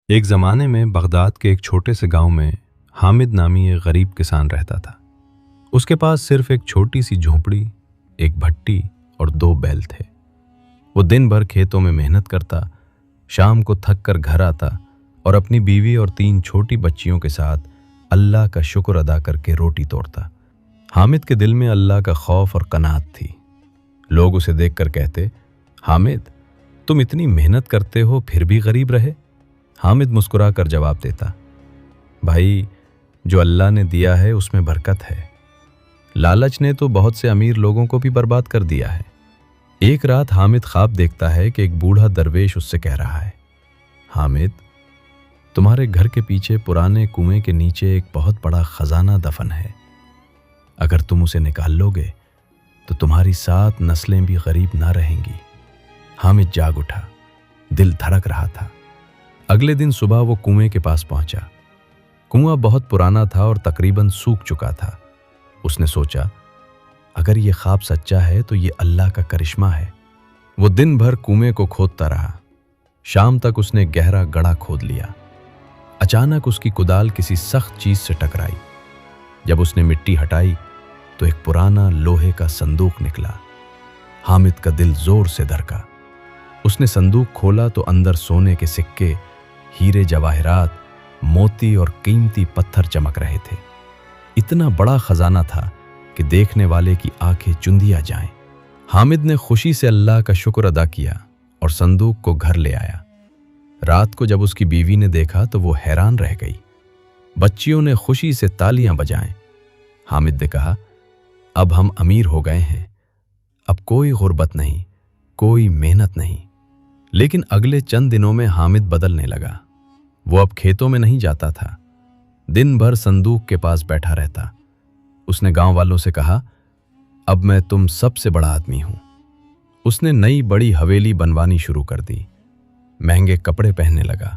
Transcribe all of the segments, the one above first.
ایک زمانے میں بغداد کے ایک چھوٹے سے گاؤں میں حامد نامی ایک غریب کسان رہتا تھا۔ اس کے پاس صرف ایک چھوٹی سی جھونپڑی، ایک بھٹی اور 2 بیل تھے۔ وہ دن بھر کھیتوں میں محنت کرتا، شام کو تھک کر گھر آتا اور اپنی بیوی اور 3 چھوٹی بچیوں کے ساتھ اللہ کا شکر ادا کر کے روٹی توڑتا۔ حامد کے دل میں اللہ کا خوف اور قناعت تھی۔ لوگ اسے دیکھ کر کہتے، حامد تم اتنی محنت کرتے ہو پھر بھی غریب رہے؟ حامد مسکرا کر جواب دیتا، بھائی جو اللہ نے دیا ہے اس میں برکت ہے، لالچ نے تو بہت سے امیر لوگوں کو بھی برباد کر دیا ہے۔ ایک رات حامد خواب دیکھتا ہے کہ ایک بوڑھا درویش اس سے کہہ رہا ہے، حامد تمہارے گھر کے پیچھے پرانے کنویں کے نیچے ایک بہت بڑا خزانہ دفن ہے، اگر تم اسے نکال لو گے تو تمہاری 7 نسلیں بھی غریب نہ رہیں گی۔ حامد جاگ اٹھا، دل دھڑک رہا تھا۔ اگلے دن صبح وہ کنویں کے پاس پہنچا۔ کنواں بہت پرانا تھا اور تقریباً سوکھ چکا تھا۔ اس نے سوچا، اگر یہ خواب سچا ہے تو یہ اللہ کا کرشمہ ہے۔ وہ دن بھر کنویں کو کھودتا رہا۔ شام تک اس نے گہرا گڑھا کھود لیا۔ اچانک اس کی کدال کسی سخت چیز سے ٹکرائی۔ جب اس نے مٹی ہٹائی تو ایک پرانا لوہے کا صندوق نکلا۔ حامد کا دل زور سے دھڑکا۔ اس نے صندوق کھولا تو اندر سونے کے سکے، ہیرے جواہرات، موتی اور قیمتی پتھر چمک رہے تھے۔ اتنا بڑا خزانہ تھا کہ دیکھنے والے کی آنکھیں چندیا جائیں۔ حامد نے خوشی سے اللہ کا شکر ادا کیا اور صندوق کو گھر لے آیا۔ رات کو جب اس کی بیوی نے دیکھا تو وہ حیران رہ گئی۔ بچیوں نے خوشی سے تالیاں بجائیں۔ حامد نے کہا، اب ہم امیر ہو گئے ہیں، اب کوئی غربت نہیں، کوئی محنت نہیں۔ لیکن اگلے چند دنوں میں حامد بدلنے لگا۔ وہ اب کھیتوں میں نہیں جاتا تھا، دن بھر صندوق کے پاس بیٹھا رہتا۔ اس نے گاؤں والوں سے کہا، اب میں تم سب سے بڑا آدمی ہوں۔ اس نے نئی بڑی حویلی بنوانی شروع کر دی، مہنگے کپڑے پہننے لگا،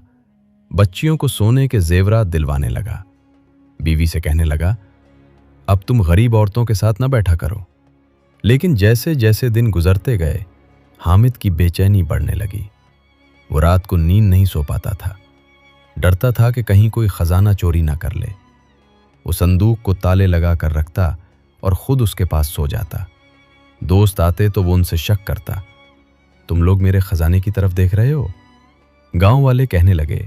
بچیوں کو سونے کے زیورات دلوانے لگا۔ بیوی سے کہنے لگا، اب تم غریب عورتوں کے ساتھ نہ بیٹھا کرو۔ لیکن جیسے جیسے دن گزرتے گئے، حامد کی بے چینی بڑھنے لگی۔ وہ رات کو نیند نہیں سو پاتا تھا، ڈرتا تھا کہ کہیں کوئی خزانہ چوری نہ کر لے۔ وہ صندوق کو تالے لگا کر رکھتا اور خود اس کے پاس سو جاتا۔ دوست آتے تو وہ ان سے شک کرتا، تم لوگ میرے خزانے کی طرف دیکھ رہے ہو؟ گاؤں والے کہنے لگے،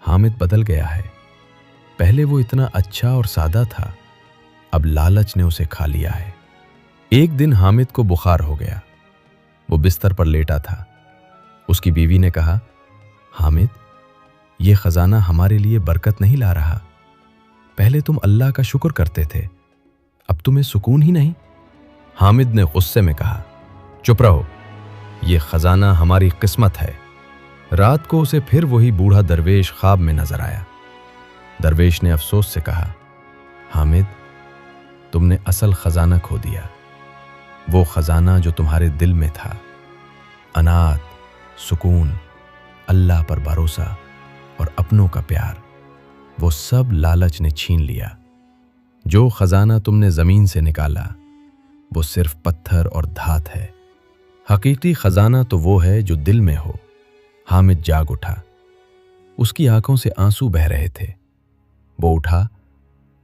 حامد بدل گیا ہے، پہلے وہ اتنا اچھا اور سادہ تھا، اب لالچ نے اسے کھا لیا ہے۔ ایک دن حامد کو بخار ہو گیا۔ وہ بستر پر لیٹا تھا۔ اس کی بیوی نے کہا، حامد یہ خزانہ ہمارے لیے برکت نہیں لا رہا، پہلے تم اللہ کا شکر کرتے تھے، اب تمہیں سکون ہی نہیں۔ حامد نے غصے میں کہا، چپ رہو، یہ خزانہ ہماری قسمت ہے۔ رات کو اسے پھر وہی بوڑھا درویش خواب میں نظر آیا۔ درویش نے افسوس سے کہا، حامد تم نے اصل خزانہ کھو دیا، وہ خزانہ جو تمہارے دل میں تھا، انات، سکون، اللہ پر بھروسہ اور اپنوں کا پیار، وہ سب لالچ نے چھین لیا۔ جو خزانہ تم نے زمین سے نکالا وہ صرف پتھر اور دھات ہے، حقیقی خزانہ تو وہ ہے جو دل میں ہو۔ حامد جاگ اٹھا، اس کی آنکھوں سے آنسو بہہ رہے تھے۔ وہ اٹھا،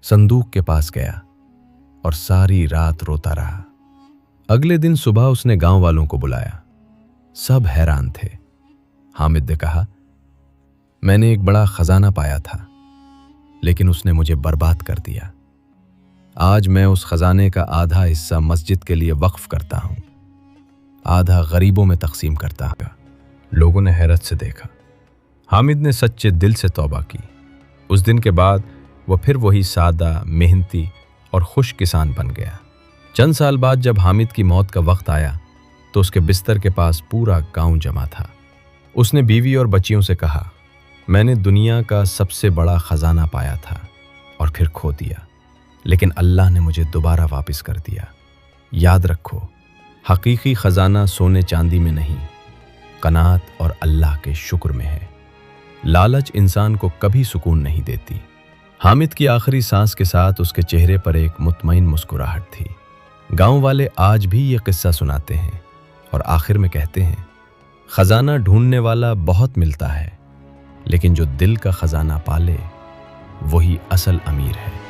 صندوق کے پاس گیا اور ساری رات روتا رہا۔ اگلے دن صبح اس نے گاؤں والوں کو بلایا۔ سب حیران تھے۔ حامد نے کہا، میں نے ایک بڑا خزانہ پایا تھا، لیکن اس نے مجھے برباد کر دیا۔ آج میں اس خزانے کا آدھا حصہ مسجد کے لیے وقف کرتا ہوں، آدھا غریبوں میں تقسیم کرتا ہوں۔ لوگوں نے حیرت سے دیکھا۔ حامد نے سچے دل سے توبہ کی۔ اس دن کے بعد وہ پھر وہی سادہ، محنتی اور خوش کسان بن گیا۔ چند سال بعد جب حامد کی موت کا وقت آیا تو اس کے بستر کے پاس پورا گاؤں جمع تھا۔ اس نے بیوی اور بچیوں سے کہا، میں نے دنیا کا سب سے بڑا خزانہ پایا تھا اور پھر کھو دیا، لیکن اللہ نے مجھے دوبارہ واپس کر دیا۔ یاد رکھو، حقیقی خزانہ سونے چاندی میں نہیں، قناعت اور اللہ کے شکر میں ہے۔ لالچ انسان کو کبھی سکون نہیں دیتی۔ حامد کی آخری سانس کے ساتھ اس کے چہرے پر ایک مطمئن مسکراہٹ تھی۔ گاؤں والے آج بھی یہ قصہ سناتے ہیں اور آخر میں کہتے ہیں، خزانہ ڈھونڈنے والا بہت ملتا ہے، لیکن جو دل کا خزانہ پالے وہی اصل امیر ہے۔